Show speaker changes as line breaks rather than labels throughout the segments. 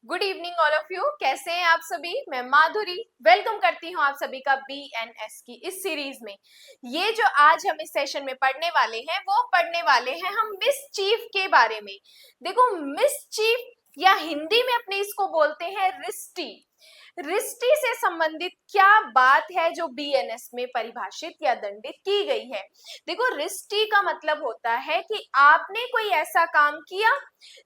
Good evening all of you. कैसे हैं आप सभी? मैं माधुरी वेलकम करती हूं आप सभी का बीएनएस की इस सीरीज में। ये जो आज हम इस सेशन में पढ़ने वाले हैं वो पढ़ने वाले हैं हम मिसचीफ के बारे में। देखो, मिसचीफ या हिंदी में अपने इसको बोलते हैं रिस्टी। रिस्टी से संबंधित क्या बात है जो बीएनएस में परिभाषित या दंडित की गई है। देखो, रिस्टी का मतलब होता है कि आपने कोई ऐसा काम किया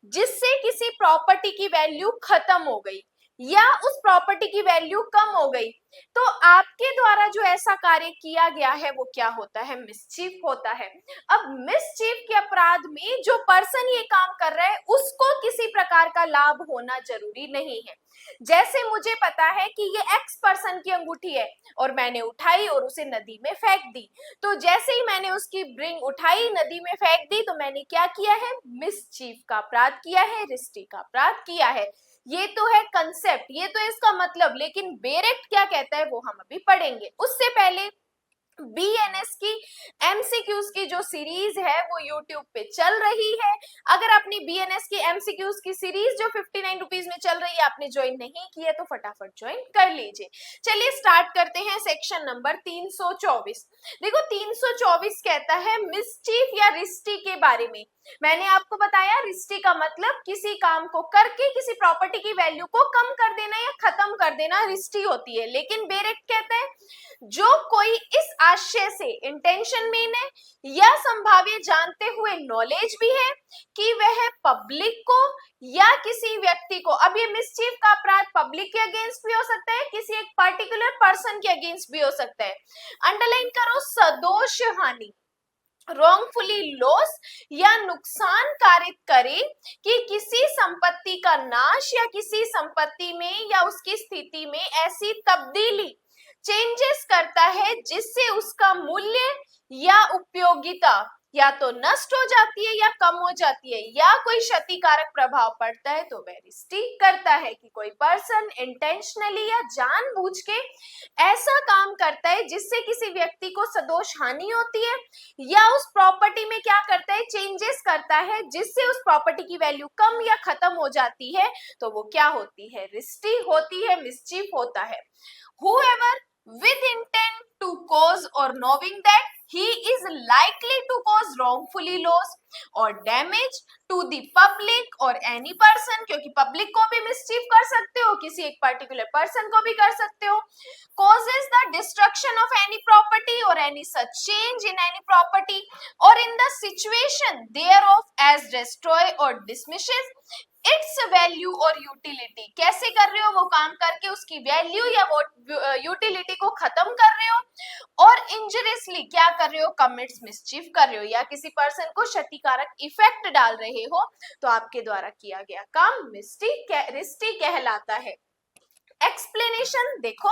जिससे किसी प्रॉपर्टी की वैल्यू खत्म हो गई या उस प्रॉपर्टी की वैल्यू कम हो गई, तो आपके द्वारा जो ऐसा कार्य किया गया है वो क्या होता है? मिसचीफ होता है। अब मिसचीफ के अपराध में जो पर्सन ये काम कर रहा है उसको किसी प्रकार का लाभ होना जरूरी नहीं है। जैसे मुझे पता है कि ये एक्स पर्सन की अंगूठी है और मैंने उठाई और उसे नदी में फेंक दी, तो जैसे ही मैंने उसकी रिंग उठाई नदी में फेंक दी तो मैंने क्या किया है? मिसचीफ का अपराध किया है, रिस्टी का अपराध किया है। ये तो है कंसेप्ट, ये तो इसका मतलब, लेकिन बेरेक्ट क्या कहता है वो हम अभी पढ़ेंगे। उससे पहले बीएनएस की एमसीक्यूज की जो सीरीज है वो यूट्यूब पे चल रही है। अगर आपने बीएनएस की एमसीक्यूज की सीरीज जो 59 रुपीज में चल रही है आपने ज्वाइन नहीं की है तो फटाफट ज्वाइन कर लीजिए। चलिए स्टार्ट करते हैं सेक्शन नंबर 324। देखो, 324 कहता है मिसचीफ या रिस्टी के बारे में। मैंने आपको बताया रिस्टी का मतलब किसी काम को करके किसी प्रॉपर्टी की वैल्यू को कम कर देना या खत्म कर देना रिस्टी होती है। लेकिन बेरेक्ट कहता है जो कोई इस आशय से इंटेंशन में है या संभाव्य जानते हुए नॉलेज भी है कि वह पब्लिक को या किसी व्यक्ति को, अब ये मिसचीफ का अपराध पब्लिक के अगेंस्ट भी हो सकता है, किसी एक पर्टिकुलर पर्सन के अगेंस्ट भी हो सकता है। अंडरलाइन करो, सदोष हानि, wrongfully लॉस या नुकसान कारित करे कि किसी संपत्ति का नाश या किसी संपत्ति में या उसकी स्थिति में ऐसी तब्दीली, चेंजेस करता है जिससे उसका मूल्य या उपयोगिता या तो नष्ट हो जाती है या कम हो जाती है या कोई क्षतिकारक प्रभाव पड़ता है, तो वह रिस्टी करता है कि कोई पर्सन इंटेंशनली या जानबूझ के ऐसा काम करता है जिससे किसी व्यक्ति को सदोष हानि होती है या उस प्रॉपर्टी में क्या करता है? चेंजेस करता है जिससे उस प्रॉपर्टी की वैल्यू कम या खत्म हो जाती है, तो वो क्या होती है? रिस्टी होती है, मिसचीफ होता है। Whoever with intent to cause or knowing that he is likely to cause wrongfully loss or damage to the public or any person, क्योंकि पब्लिक को भी मिसचीफ कर सकते हो, किसी एक पर्टिकुलर पर्सन को भी कर सकते हो, causes the destruction of any property or any such change in any property or in the situation thereof as destroy or dismisses it's value और यूटिलिटी। कैसे कर रहे हो? वो काम करके उसकी वैल्यू या वो यूटिलिटी को खत्म कर रहे हो, और इंजरियसली क्या कर रहे हो? कमिट्स मिसचीफ कर रहे हो या किसी पर्सन को क्षतिकारक इफेक्ट डाल रहे हो, तो आपके द्वारा किया गया काम रिस्टी कहलाता है। एक्सप्लेनेशन देखो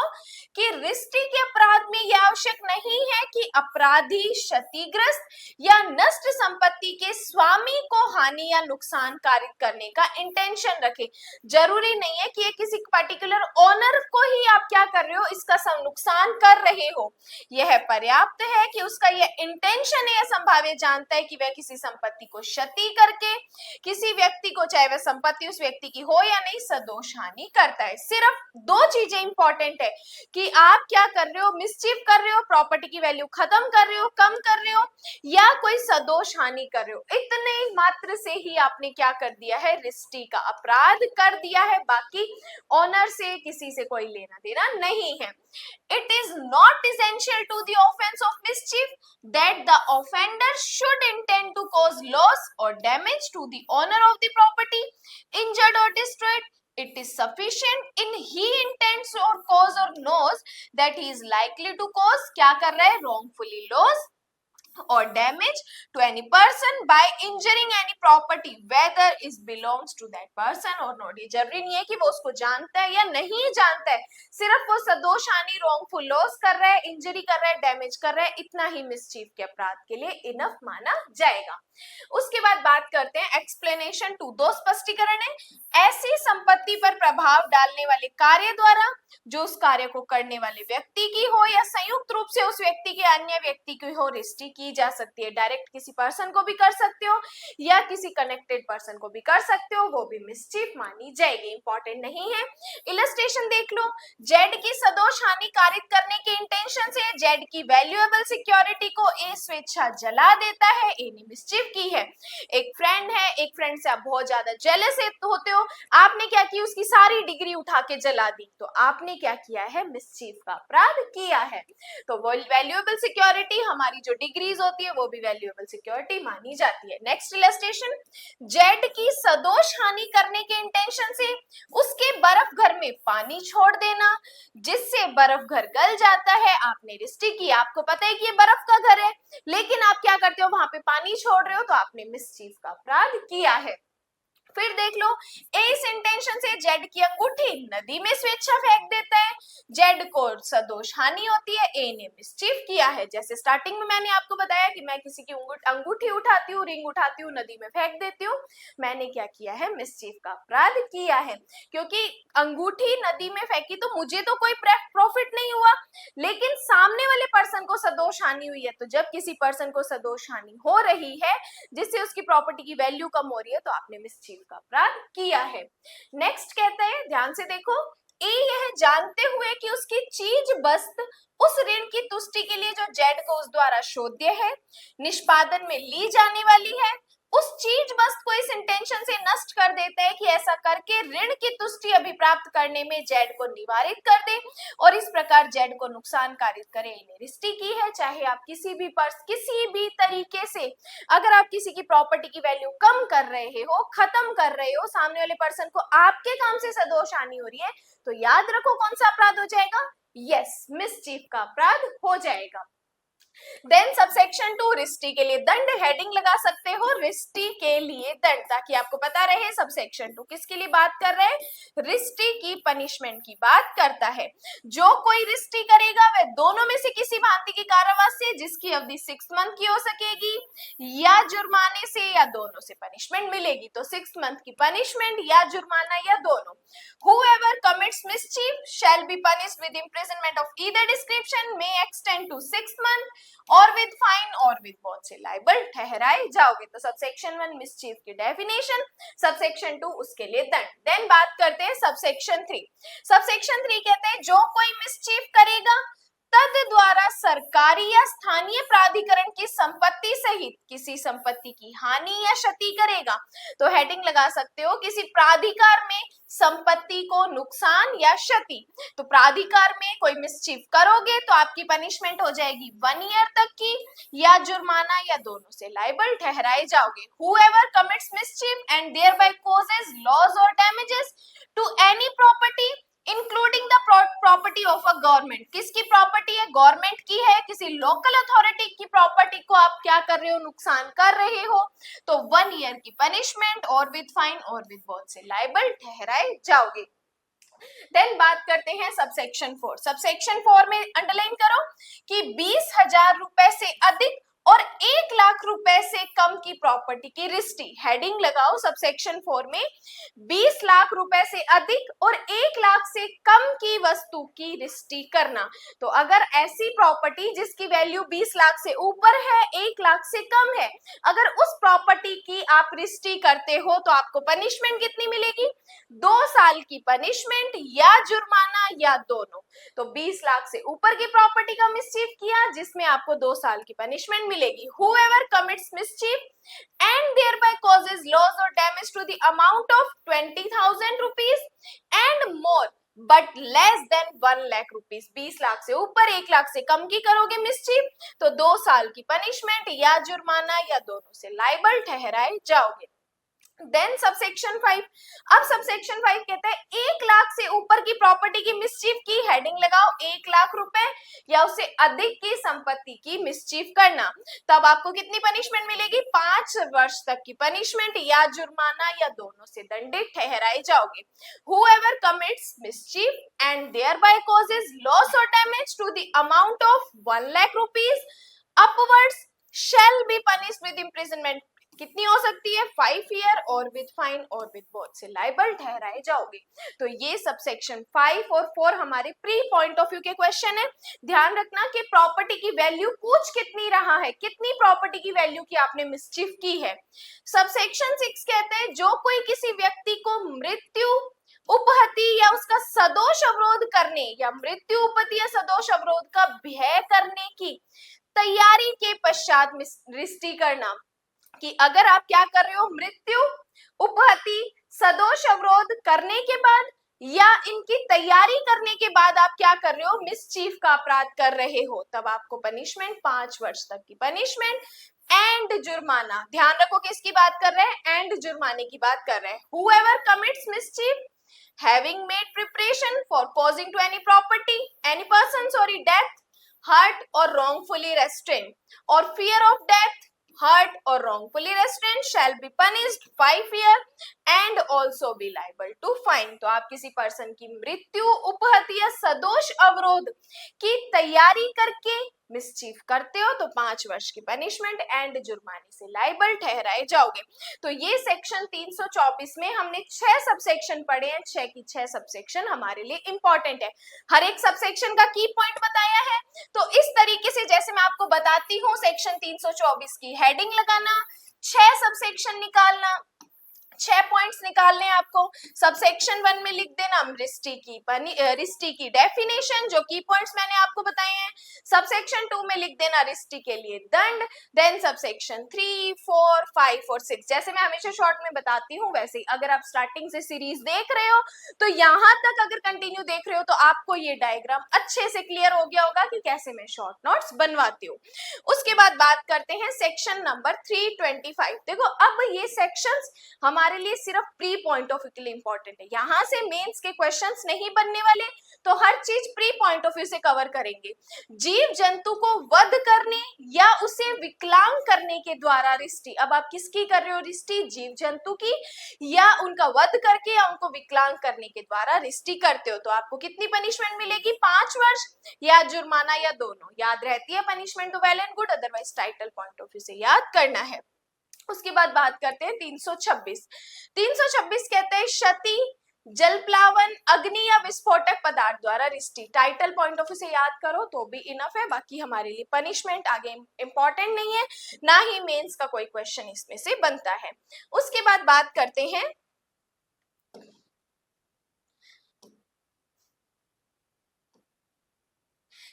कि रिस्टी के अपराध में यह आवश्यक नहीं है कि अपराधी क्षतिग्रस्त या नष्ट संपत्ति के स्वामी को हानि या नुकसान कारित करने का इंटेंशन रखे। जरूरी नहीं है कि ये किसी पर्टिकुलर ओनर को ही आप क्या कर रहे हो, इसका नुकसान कर रहे हो। यह पर्याप्त है कि उसका यह इंटेंशन है या संभाव्य जानता है कि वह किसी संपत्ति को क्षति करके किसी व्यक्ति को, चाहे वह संपत्ति उस व्यक्ति की हो या नहीं, सदोष हानि करता है। सिर्फ दो चीजें इंपॉर्टेंट है कि आप क्या कर रहे हो? मिसचीफ कर रहे हो, प्रॉपर्टी की वैल्यू खत्म कर रहे हो, कम कर रहे हो, या कोई सदोष हानि कर रहे हो। इतने मात्र से ही आपने क्या कर दिया है? रिस्टी का अपराध कर दिया है। बाकी ऑनर से किसी से कोई लेना देना नहीं है। It is not essential to the offense of mischief that the offender should intend to cause loss or damage to the owner of the property injured or destroyed. It is sufficient in he intends or cause or knows that he is likely to cause क्या कर रहा है? wrongfully loss or damage to any person by injuring any property whether it belongs to that person or not। ये जरूरी नहीं है कि वो उसको जानता है या नहीं जानता है, सिर्फ वो सदोष हानि, wrongful loss कर रहा है, इंजरी कर रहा है, डैमेज कर रहा है, इतना ही मिसचीफ के अपराध के लिए इनफ माना जाएगा। उसके बाद बात करते हैं एक्सप्लेनेशन टू। दो स्पष्टीकरण है। ऐसी संपत्ति पर प्रभाव डालने वाले कार्य द्वारा, जो उस कार्य को करने वाले व्यक्ति की हो या संयुक्त रूप से उस व्यक्ति के अन्य व्यक्ति की हो, रिष्टि की जा सकती है। डायरेक्ट किसी पर्सन को भी कर सकते हो या किसी कनेक्टेड पर्सन को भी कर सकते हो, वो भी मिसचीफ मानी जाएगी, इंपॉर्टेंट नहीं है। इलस्ट्रेशन देख लो, जेड की सदोष हानि कारित करने के इंटेंशन से जेड की वैल्यूएबल सिक्योरिटी को ए स्वेच्छा जला देता है, ए ने मिसचीफ की है। एक फ्रेंड है, एक फ्रेंड से आप बहुत ज्यादा जेलस होते हो, आपने क्या किया, उसकी सारी डिग्री उठा के जला दी, तो आपने क्या किया है, मिसचीफ का अपराध किया है। तो वो वैल्यूएबल सिक्योरिटी, हमारी जो डिग्रीज होती है वो भी वैल्यूएबल सिक्योरिटी मानी जाती है। नेक्स्ट इलस्ट्रेशन, जेड की सदोष हानि करने के इंटेंशन से उसके बर्फ घर में पानी छोड़ देना, जिससे बर्फ घर गल जाता है। आपने रिष्टि की, आपको पता है कि ये बर्फ का घर है, लेकिन आप क्या करते हो, वहां पे पानी छोड़ रहे हो, तो आपने मिसचीफ का अपराध किया है। फिर देख लो, ए इस इंटेंशन से जेड की अंगूठी नदी में स्वेच्छा फेंक देता है, जेड को सदोष हानि होती है, ए ने मिसचीफ किया है। जैसे स्टार्टिंग में मैंने आपको बताया कि मैं किसी की अंगूठी उठाती हूँ, रिंग उठाती हूँ, नदी में फेंक देती हूँ, मैंने क्या किया है, मिसचीफ का अपराध किया है। क्योंकि अंगूठी नदी में फेंकी तो मुझे तो कोई प्रॉफिट नहीं हुआ, लेकिन सामने वाले पर्सन को सदोष हानि हुई है। तो जब किसी पर्सन को सदोष हानि हो रही है जिससे उसकी प्रॉपर्टी की वैल्यू कम हो रही है, तो आपने मिसचीफ का अपराध किया है। नेक्स्ट कहते हैं, ध्यान से देखो, ए यह जानते हुए कि उसकी चीज वस्त उस ऋण की तुष्टि के लिए जो जेड को उस द्वारा शोध्य है, निष्पादन में ली जाने वाली है, उस चीज वस्त को इस इंटेंशन से नष्ट कर देता है कि ऐसा करके ऋण की तुष्टि अभिप्राप्त करने में जेड को निवारित कर दे और इस प्रकार जेड को नुकसान कारित करे। इन्हें रिष्टि की है। चाहे आप किसी भी तरीके से अगर आप किसी की प्रॉपर्टी की वैल्यू कम कर रहे हो, खत्म कर रहे हो, सामने वाले पर्सन को आपके काम से सदोष हानि हो रही है, तो याद रखो कौन सा अपराध हो जाएगा, यस, मिसचीफ का अपराध हो जाएगा। देन सबसेक्शन 2, रिष्टि के लिए दंड, हेडिंग लगा सकते हो, रिष्टि के लिए दंड, ताकि आपको पता रहे सबसेक्शन 2 किसके लिए बात कर रहे हैं, रिष्टि की पनिशमेंट की बात करता है। जो कोई रिष्टि करेगा वह दोनों में से किसी भांति की कारावास से, जिसकी अवधि 6 मंथ की हो सकेगी, या जुर्माने से, या दोनों से पनिशमेंट मिलेगी। तो 6 मंथ की पनिशमेंट या जुर्माना या दोनों। Whoever commits mischief shall be punished with imprisonment of either description, may extend to 6 months और विद फाइन और विद बहुत से लाइबल ठहराए जाओगे। तो सबसेक्शन 1 मिसचीफ की डेफिनेशन, सबसेक्शन 2 उसके लिए दंड। देन बात करते हैं सबसेक्शन 3। सबसेक्शन 3 कहते हैं जो कोई मिसचीफ करेगा तद द्वारा सरकारी या स्थानीय प्राधिकरण की संपत्ति सहित किसी संपत्ति की हानि या क्षति करेगा। तो हेडिंग लगा सकते हो, किसी प्राधिकार में संपत्ति को नुकसान या क्षति। तो प्राधिकार में कोई मिसचीफ करोगे तो आपकी पनिशमेंट हो जाएगी 1 ईयर तक की, या जुर्माना, या दोनों से लायबल ठहराए जाओगे। Whoever commits mischief and thereby causes loss or damages to any property including the property of a government, किसकी प्रॉपर्टी है, गवर्नमेंट की है, किसी लोकल अथॉरिटी की प्रॉपर्टी को आप क्या कर रहे हो, नुकसान कर रहे हो, तो 1 ईयर की पनिशमेंट और विद फाइन और विद बहुत से लायबल ठहराए जाओगे। देन बात करते हैं सबसेक्शन 4। सबसेक्शन 4 में अंडरलाइन करो कि 20,000 रुपए से अधिक और 1 लाख रुपए से कम की प्रॉपर्टी की रिष्टि। हेडिंग लगाओ सबसेक्शन 4 में 20 लाख रुपए से अधिक और 1 लाख से कम की वस्तु की रिष्टि करना। तो अगर ऐसी प्रॉपर्टी जिसकी वैल्यू 20 लाख से ऊपर है, 1 लाख से कम है, अगर उस प्रॉपर्टी की आप रिष्टि करते हो तो आपको पनिशमेंट कितनी मिलेगी, 2 साल की पनिशमेंट या जुर्माना या दोनों। तो 20 लाख से ऊपर की प्रॉपर्टी का मिसचीफ किया जिसमें आपको 2 साल की पनिशमेंट मिलेगी। Whoever commits mischief and thereby causes loss or damage to the amount of 20,000 rupees and more but less than 1 lakh rupees, 20 lakh से ऊपर 1 लाख से कम की करोगे मिसचीफ तो 2 साल की पनिशमेंट या जुर्माना या दोनों से लायबल ठहराए जाओगे। Then subsection 5। अब सबसेक्शन 5 कहता है 1 लाख से ऊपर की प्रॉपर्टी की मिसचीफ की, हेडिंग लगाओ 1 लाख रुपए या उससे अधिक की संपत्ति की मिसचीफ करना। तब आपको कितनी पनिशमेंट मिलेगी, 5 वर्ष तक की पनिशमेंट या जुर्माना या दोनों से दंडित ठहराए जाओगे। Whoever commits mischief and thereby causes loss or damage to the amount of 1 lakh rupees upwards shall be punished with imprisonment कितनी हो सकती है 5 ईयर और विद फाइन और विद बोथ से लाइबल ठहराए जाओगे। तो ये सब सेक्शन 5 और 4 हमारे प्री पॉइंट ऑफ व्यू के क्वेश्चन है। ध्यान रखना कि प्रॉपर्टी की वैल्यू पूछ कितनी रहा है, कितनी प्रॉपर्टी की वैल्यू की आपने मिसचीफ की है। सब सेक्शन 6 कहते हैं जो कोई किसी व्यक्ति को मृत्यु, उपहति या उसका सदोष अवरोध करने या मृत्यु, उपहति या सदोष अवरोध का भय करने की तैयारी के पश्चात रिष्टि करना, कि अगर आप क्या कर रहे हो, मृत्यु, उपहति, सदोष अवरोध करने के बाद या इनकी तैयारी करने के बाद आप क्या कर रहे हो, मिसचीफ का अपराध कर रहे हो, तब आपको पनिशमेंट 5 वर्ष तक की पनिशमेंट एंड जुर्माना। ध्यान रखो कि इसकी बात कर रहे हैं, एंड जुर्माने की बात कर रहे हैं। whoever commits mischief having made preparation for causing to any property, any person, sorry, death, hurt or wrongfully restrained or fear of death, hurt or wrongfully restrained shall be punished 5 year and also be liable to fine। तो आप किसी person की मृत्यु, उपहति या सदोष अवरोध की तैयारी करके मिसचीफ करते हो तो 5 वर्ष की पनिशमेंट एंड जुर्माने से लाइबल ठहराए जाओगे। तो ये सेक्शन 324 में हमने 6 सबसेक्शन पढ़े हैं। 6 की 6 सबसेक्शन हमारे लिए इंपॉर्टेंट है। हर एक सबसेक्शन का की पॉइंट बताया है। तो इस तरीके से जैसे मैं आपको बताती हूँ, सेक्शन 324 की हेडिंग लगाना, 6 सबसेक्शन निकालना, 6 पॉइंट्स निकालने हैं आपको। सबसेक्शन 1 में लिख देना रिष्टि की डेफिनेशन, जो की पॉइंट्स मैंने आपको बताए हैं। सबसेक्शन 2 में लिख देना रिष्टि के लिए दंड। देन सबसेक्शन 3, 4, 5 और 6, जैसे मैं हमेशा शॉर्ट में बताती हूँ वैसे ही अगर आप स्टार्टिंग से सीरीज देख रहे हो तो यहाँ तक अगर कंटिन्यू देख रहे हो तो आपको ये डायग्राम अच्छे से क्लियर हो गया होगा कि कैसे मैं शॉर्ट नोट्स बनवाती हूँ। उसके बाद बात करते हैं सेक्शन नंबर 325। देखो अब ये सेक्शंस हमारे लिए सिर्फ प्री पॉइंट ऑफ व्यू के लिए इंपॉर्टेंट है। यहां से मेंस के क्वेश्चंस नहीं बनने वाले, तो हर चीज प्री पॉइंट ऑफ व्यू से कवर करेंगे। जीव जंतु को वध करने या उसे विकलांग करने के द्वारा रिष्टि, अब आप किसकी कर रहे हो रिष्टि, जीव जंतु की, या उनका वध करके या उनको विकलांग करने के द्वारा रिष्टि करते हो तो आपको कितनी पनिशमेंट मिलेगी, 5 वर्ष या जुर्माना या दोनों। याद रहती है पनिशमेंट तो well and good, otherwise title point of view से याद करना है। उसके बाद बात करते हैं 326। 326 कहते हैं क्षति, जलप्लावन, अग्नि या विस्फोटक पदार्थ द्वारा रिष्टि। टाइटल पॉइंट ऑफ व्यू से याद करो तो भी इनफ है, बाकी हमारे लिए पनिशमेंट आगे इंपॉर्टेंट नहीं है, ना ही मेंस का कोई क्वेश्चन इसमें से बनता है। उसके बाद बात करते हैं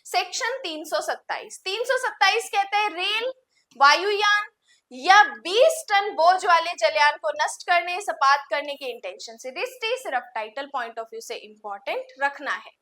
सेक्शन 327। 327 कहते हैं रेल, वायुयान या 20 टन बोझ वाले जलयान को नष्ट करने, सपाट करने के इंटेंशन से रिष्टि। सिर्फ टाइटल पॉइंट ऑफ व्यू से इंपॉर्टेंट रखना है।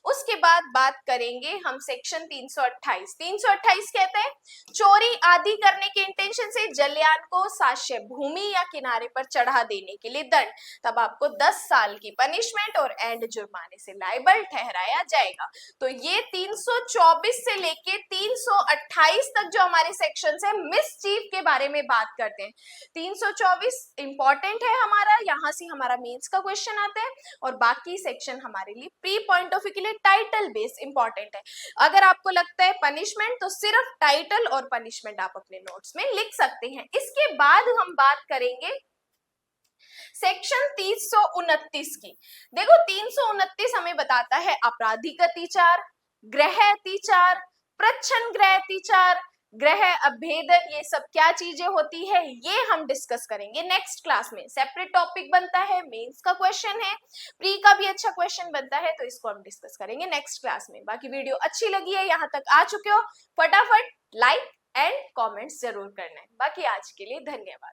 उसके बाद बात करेंगे हम सेक्शन 328। 328 कहते हैं चोरी आदि करने के इंटेंशन से जलयान को साक्ष्य भूमि या किनारे पर चढ़ा देने के लिए दंड, तब आपको 10 साल की पनिशमेंट और एंड जुर्माने से लायबल ठहराया जाएगा। तो ये 324 से लेके 328 तक जो हमारे सेक्शन है मिसचीफ के बारे में बात करते हैं। 324 इंपॉर्टेंट है हमारा, यहां से हमारा मेंस का क्वेश्चन आता है, और बाकी सेक्शन हमारे लिए प्री पॉइंट ऑफ व्यू के लिए टाइटल बेस इंपॉर्टेंट है। अगर आपको लगता है पनिशमेंट तो सिर्फ टाइटल और पनिशमेंट आप अपने नोट्स में लिख सकते हैं। इसके बाद हम बात करेंगे सेक्शन 329 की। देखो 329 हमें बताता है आपराधिक अत्याचार, गृह अत्याचार, प्रच्छन्न गृह अत्याचार, गृह अभेदन, ये सब क्या चीजें होती है ये हम डिस्कस करेंगे नेक्स्ट क्लास में। सेपरेट टॉपिक बनता है, मेंस का क्वेश्चन है, प्री का भी अच्छा क्वेश्चन बनता है, तो इसको हम डिस्कस करेंगे नेक्स्ट क्लास में। बाकी वीडियो अच्छी लगी है, यहाँ तक आ चुके हो, फटाफट लाइक एंड कमेंट्स जरूर करना है। बाकी आज के लिए धन्यवाद।